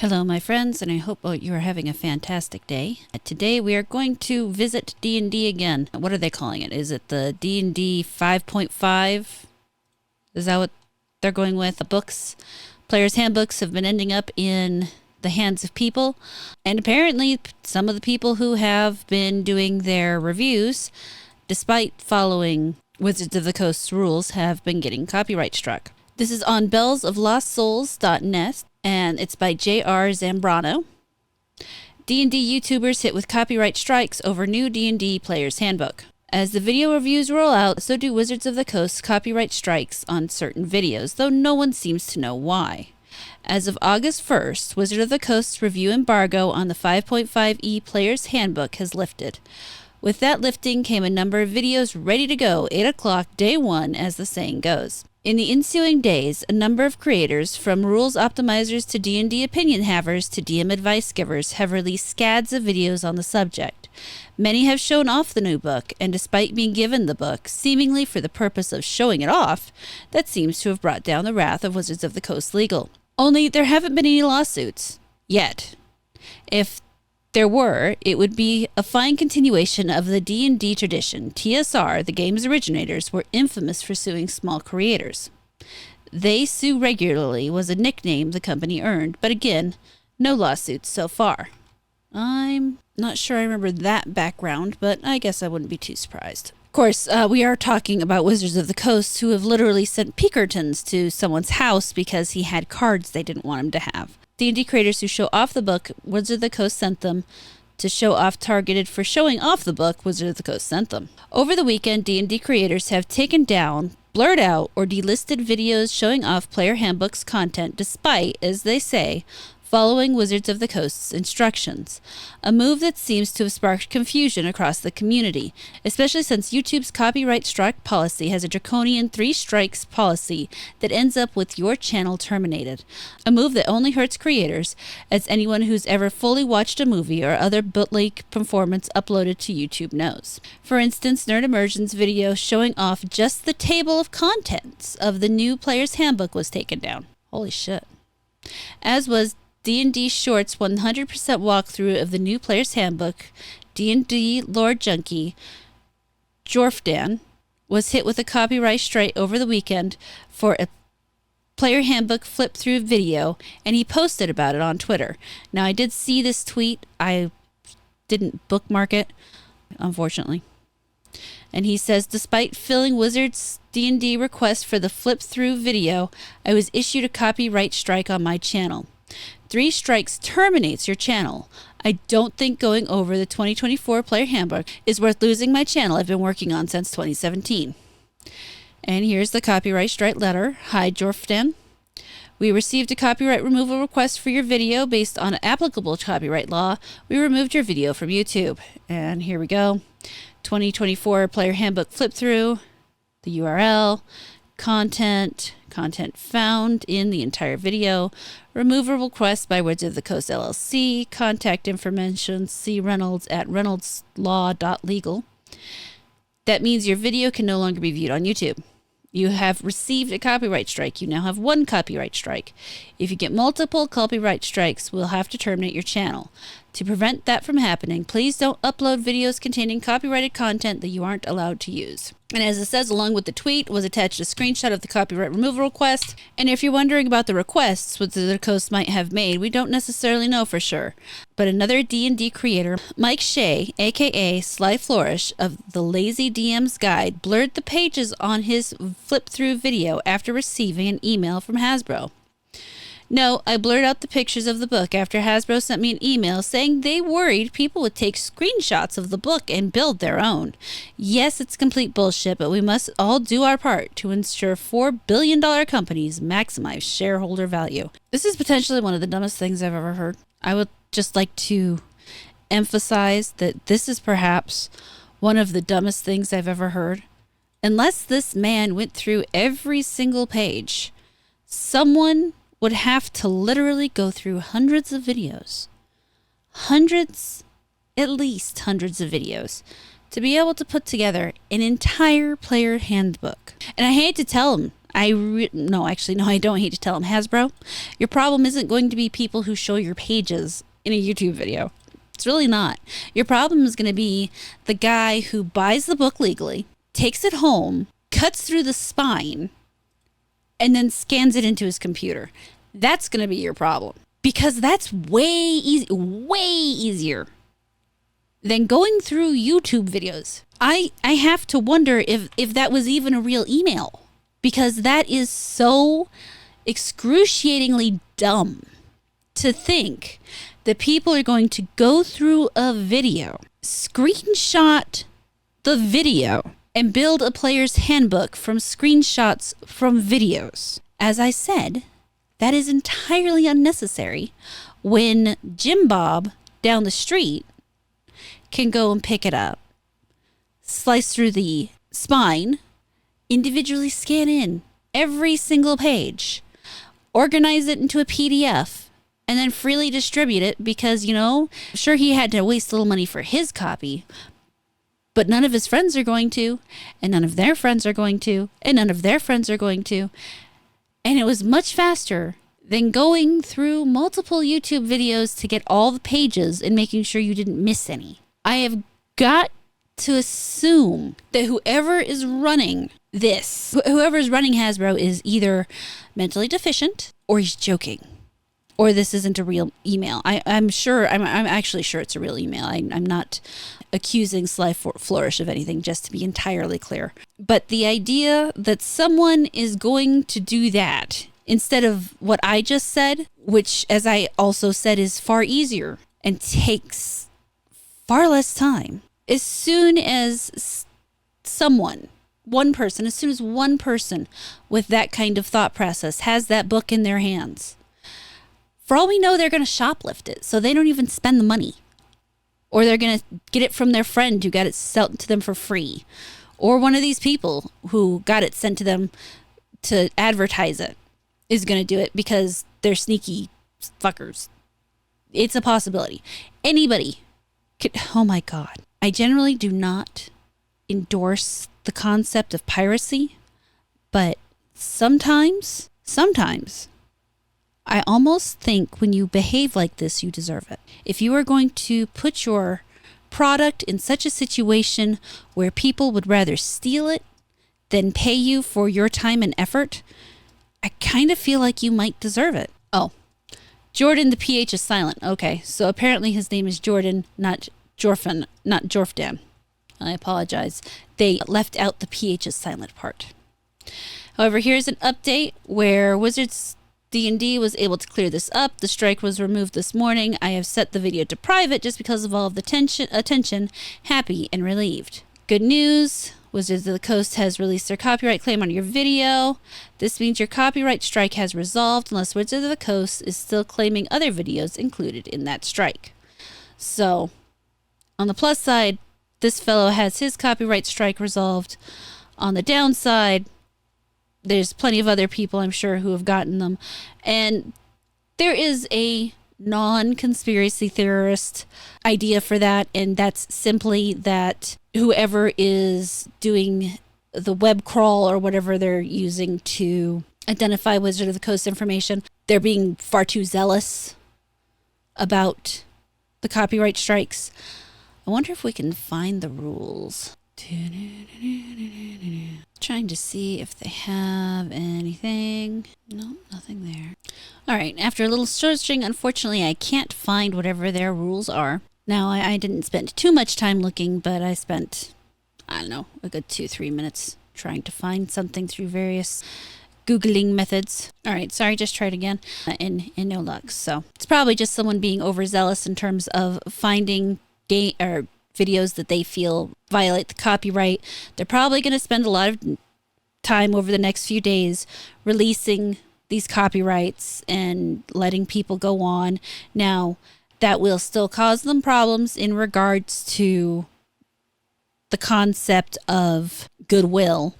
Hello, my friends, and I hope you are having a fantastic day. Today we are going to visit D&D again. What are they calling it? Is it the D&D 5.5? Is that what they're going with? The books, players' handbooks have been ending up in the hands of people, and apparently some of the people who have been doing their reviews, despite following Wizards of the Coast's rules, have been getting copyright struck. This is on bellsoflostsouls.net. And it's by J.R. Zambrano. D&D YouTubers hit with copyright strikes over new D&D Player's Handbook. As the video reviews roll out, so do Wizards of the Coast's copyright strikes on certain videos, though no one seems to know why. As of August 1st, Wizard of the Coast's review embargo on the 5.5e Player's Handbook has lifted. With that lifting came a number of videos ready to go, 8 o'clock, day one, as the saying goes. In the ensuing days, a number of creators, from rules optimizers to D&D opinion havers to DM advice givers, have released scads of videos on the subject. Many have shown off the new book, and despite being given the book, seemingly for the purpose of showing it off, that seems to have brought down the wrath of Wizards of the Coast Legal. Only there haven't been any lawsuits. Yet. If there were, it would be a fine continuation of the D&D tradition. TSR, the game's originators, were infamous for suing small creators. They sue regularly was a nickname the company earned, but again, no lawsuits so far. I'm not sure I remember that background, but I guess I wouldn't be too surprised. Of course, we are talking about Wizards of the Coast who have literally sent Pinkertons to someone's house because he had cards they didn't want him to have. D&D creators who show off the book, Wizard of the Coast sent them. To show off targeted for showing off the book, Wizard of the Coast sent them. Over the weekend, D&D creators have taken down, blurred out, or delisted videos showing off Player Handbook's content despite, as they say, following Wizards of the Coast's instructions. A move that seems to have sparked confusion across the community, especially since YouTube's copyright strike policy has a draconian 3 strikes policy that ends up with your channel terminated. A move that only hurts creators, as anyone who's ever fully watched a movie or other bootleg performance uploaded to YouTube knows. For instance, Nerd Immersion's video showing off just the table of contents of the new Player's Handbook was taken down. Holy shit. As was D&D Short's 100% walkthrough of the new Player's Handbook. D&D Lore Junkie Jorfdan was hit with a copyright strike over the weekend for a Player Handbook flip-through video, and he posted about it on Twitter. Now, I did see this tweet. I didn't bookmark it, unfortunately. And he says, despite filling Wizards' D&D request for the flip-through video, I was issued a copyright strike on my channel. 3 strikes terminates your channel. I don't think going over the 2024 Player Handbook is worth losing my channel I've been working on since 2017. And here's the copyright strike letter. Hi, Jorfdan. We received a copyright removal request for your video based on applicable copyright law. We removed your video from YouTube. And here we go. 2024 Player Handbook flip through, the URL, content found in the entire video, removal request by Wizards of the Coast LLC, contact information, see Reynolds at reynoldslaw.legal. That means your video can no longer be viewed on YouTube. You have received a copyright strike. You now have 1 copyright strike. If you get multiple copyright strikes, we'll have to terminate your channel. To prevent that from happening, please don't upload videos containing copyrighted content that you aren't allowed to use. And as it says, along with the tweet was attached a screenshot of the copyright removal request. And if you're wondering about the requests which the Coast might have made, we don't necessarily know for sure. But another D&D creator, Mike Shea, aka Sly Flourish of the Lazy DM's Guide, blurred the pages on his flip-through video after receiving an email from Hasbro. No, I blurred out the pictures of the book after Hasbro sent me an email saying they worried people would take screenshots of the book and build their own. Yes, it's complete bullshit, but we must all do our part to ensure $4 billion companies maximize shareholder value. This is potentially one of the dumbest things I've ever heard. I would just like to emphasize that this is perhaps one of the dumbest things I've ever heard. Unless this man went through every single page, someone would have to literally go through hundreds of videos, at least hundreds of videos, to be able to put together an entire player handbook. And I hate to tell him, No, actually, no, I don't hate to tell them. Hasbro, your problem isn't going to be people who show your pages in a YouTube video. It's really not. Your problem is going to be the guy who buys the book legally, takes it home, cuts through the spine, and then scans it into his computer. That's going to be your problem. Because that's way easier than going through YouTube videos. I have to wonder if that was even a real email. Because that is so excruciatingly dumb to think that people are going to go through a video, screenshot the video, and build a player's handbook from screenshots from videos. As I said, that is entirely unnecessary when Jim Bob down the street can go and pick it up, slice through the spine, individually scan in every single page, organize it into a PDF, and then freely distribute it because, sure, he had to waste a little money for his copy, but none of his friends are going to, and none of their friends are going to, and none of their friends are going to. And it was much faster than going through multiple YouTube videos to get all the pages and making sure you didn't miss any. I have got to assume that whoever is running Hasbro is either mentally deficient or he's joking, or this isn't a real email. I'm actually sure it's a real email. I'm not accusing Sly Flourish of anything, just to be entirely clear. But the idea that someone is going to do that instead of what I just said, which, as I also said, is far easier and takes far less time. As soon as one person with that kind of thought process has that book in their hands, for all we know, they're going to shoplift it, so they don't even spend the money. Or they're going to get it from their friend who got it sent to them for free. Or one of these people who got it sent to them to advertise it is going to do it because they're sneaky fuckers. It's a possibility. Anybody could, oh my God. I generally do not endorse the concept of piracy, but sometimes, I almost think when you behave like this, you deserve it. If you are going to put your product in such a situation where people would rather steal it than pay you for your time and effort, I kind of feel like you might deserve it. Oh, Jordan, the PH is silent. Okay, so apparently his name is Jordan, not Jorfan, not Jorfdan. I apologize. They left out the PH is silent part. However, here's an update where Wizards D&D was able to clear this up. The strike was removed this morning. I have set the video to private just because of all of the attention. Happy and relieved. Good news. Wizards of the Coast has released their copyright claim on your video. This means your copyright strike has resolved unless Wizards of the Coast is still claiming other videos included in that strike. So, on the plus side, this fellow has his copyright strike resolved. On the downside, there's plenty of other people, I'm sure, who have gotten them. And there is a non-conspiracy theorist idea for that, and that's simply that whoever is doing the web crawl or whatever they're using to identify Wizard of the Coast information, they're being far too zealous about the copyright strikes. I wonder if we can find the rules. Trying to see if they have anything. No, nothing there. All right, after a little searching, unfortunately, I can't find whatever their rules are. Now, I didn't spend too much time looking, but I spent, I don't know, a good 2-3 minutes trying to find something through various Googling methods. All right, sorry, just tried again, and no luck. So it's probably just someone being overzealous in terms of finding videos that they feel violate the copyright. They're probably going to spend a lot of time over the next few days releasing these copyrights and letting people go on. Now, that will still cause them problems in regards to the concept of goodwill,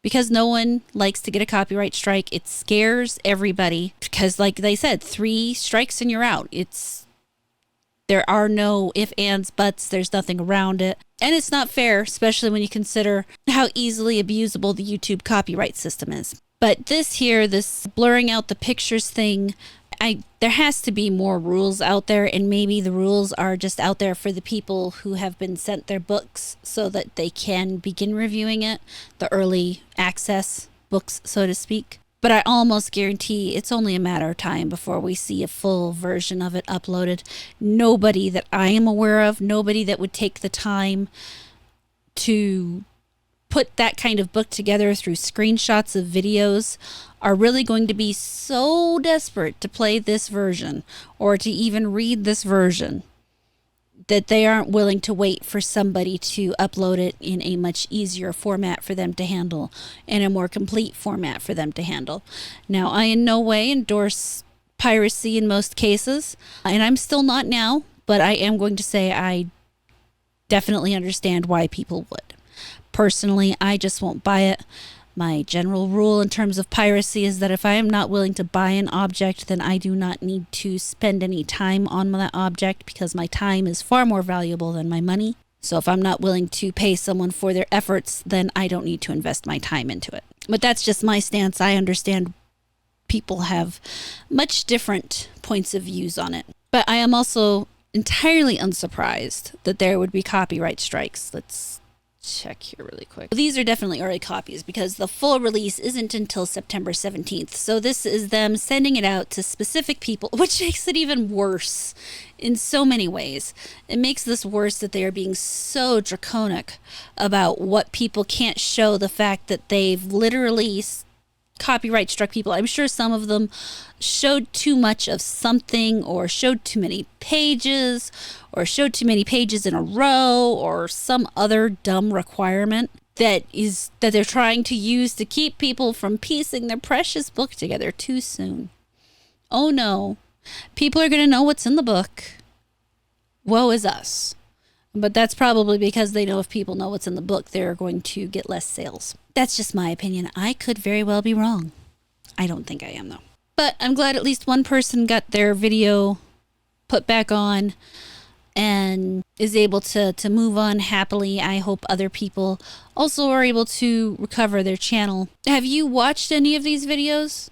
because no one likes to get a copyright strike. It scares everybody because, like they said, 3 strikes and you're out. There are no ifs, ands, buts. There's nothing around it. And it's not fair, especially when you consider how easily abusable the YouTube copyright system is. But this here, this blurring out the pictures thing, there has to be more rules out there, and maybe the rules are just out there for the people who have been sent their books so that they can begin reviewing it, the early access books, so to speak. But I almost guarantee it's only a matter of time before we see a full version of it uploaded. Nobody that I am aware of, nobody that would take the time to put that kind of book together through screenshots of videos are really going to be so desperate to play this version or to even read this version that they aren't willing to wait for somebody to upload it in a much easier format for them to handle and a more complete format for them to handle. Now, I in no way endorse piracy in most cases, and I'm still not now, but I am going to say I definitely understand why people would. Personally, I just won't buy it. My general rule in terms of piracy is that if I am not willing to buy an object, then I do not need to spend any time on that object because my time is far more valuable than my money. So if I'm not willing to pay someone for their efforts, then I don't need to invest my time into it. But that's just my stance. I understand people have much different points of views on it. But I am also entirely unsurprised that there would be copyright strikes. Let's check here really quick. These are definitely early copies because the full release isn't until September 17th. So this is them sending it out to specific people, which makes it even worse in so many ways. It makes this worse that they are being so draconic about what people can't show, the fact that they've literally copyright struck people. I'm sure some of them showed too much of something or showed too many pages or showed too many pages in a row or some other dumb requirement that they're trying to use to keep people from piecing their precious book together too soon. Oh no, people are going to know what's in the book. Woe is us. But that's probably because they know if people know what's in the book, they're going to get less sales. That's just my opinion. I could very well be wrong. I don't think I am, though. But I'm glad at least one person got their video put back on and is able to move on happily. I hope other people also are able to recover their channel. Have you watched any of these videos?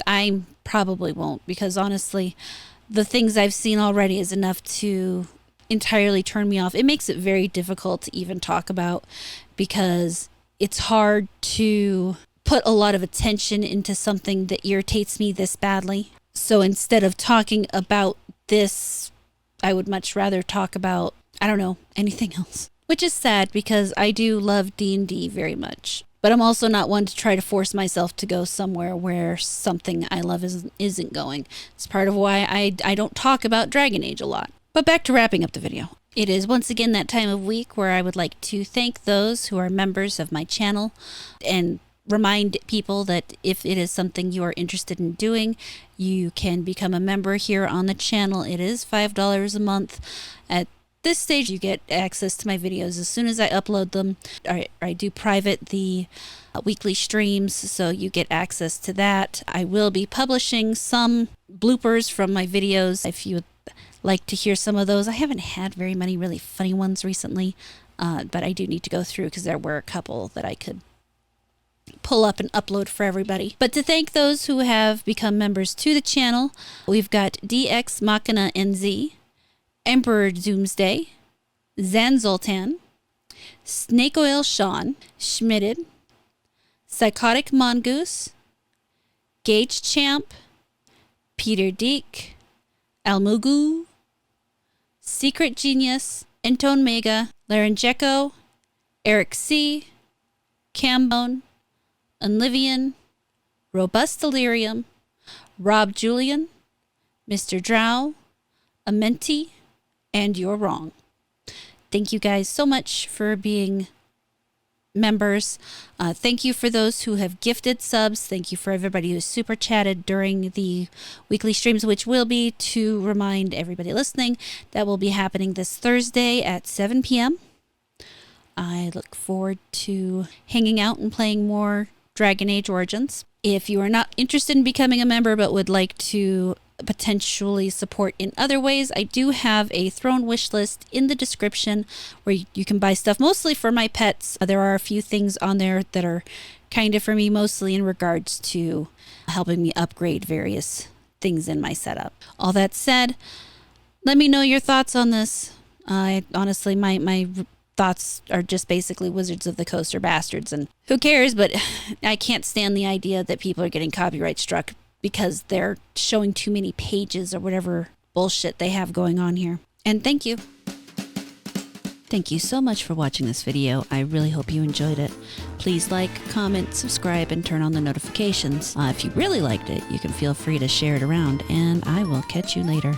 I probably won't, because honestly, the things I've seen already is enough to entirely turn me off. It makes it very difficult to even talk about because it's hard to put a lot of attention into something that irritates me this badly. So instead of talking about this, I would much rather talk about, I don't know, anything else. Which is sad because I do love D&D very much. But I'm also not one to try to force myself to go somewhere where something I love isn't going. It's part of why I don't talk about Dragon Age a lot. But back to wrapping up the video. It is once again that time of week where I would like to thank those who are members of my channel and remind people that if it is something you are interested in doing, you can become a member here on the channel. It is $5 a month. At this stage, you get access to my videos as soon as I upload them. I do private the weekly streams, so you get access to that. I will be publishing some bloopers from my videos if you would like to hear some of those. I haven't had very many really funny ones recently, but I do need to go through because there were a couple that I could pull up and upload for everybody. But to thank those who have become members to the channel, we've got DX Machina NZ, Emperor Doomsday, Zan Zoltan, Snake Oil Sean, Schmitted, Psychotic Mongoose, Gage Champ, Peter Deek, Almugu, Secret Genius, Entone Mega, Laryngeco, Eric C, Cambone, Unlivian, Robust Delirium, Rob Julian, Mr. Drow, Amenti, and You're Wrong. Thank you guys so much for being members. Thank you for those who have gifted subs. Thank you for everybody who super chatted during the weekly streams, which will be, to remind everybody listening, that will be happening this Thursday at 7 p.m. I look forward to hanging out and playing more Dragon Age Origins. If you are not interested in becoming a member but would like to potentially support in other ways, I do have a throne wish list in the description where you can buy stuff mostly for my pets. There are a few things on there that are kind of for me, mostly in regards to helping me upgrade various things in my setup. All that said, let me know your thoughts on this. Honestly, my thoughts are just basically Wizards of the Coast are bastards, and who cares? But I can't stand the idea that people are getting copyright struck because they're showing too many pages or whatever bullshit they have going on here. And thank you. Thank you so much for watching this video. I really hope you enjoyed it. Please like, comment, subscribe, and turn on the notifications. If you really liked it, you can feel free to share it around, and I will catch you later.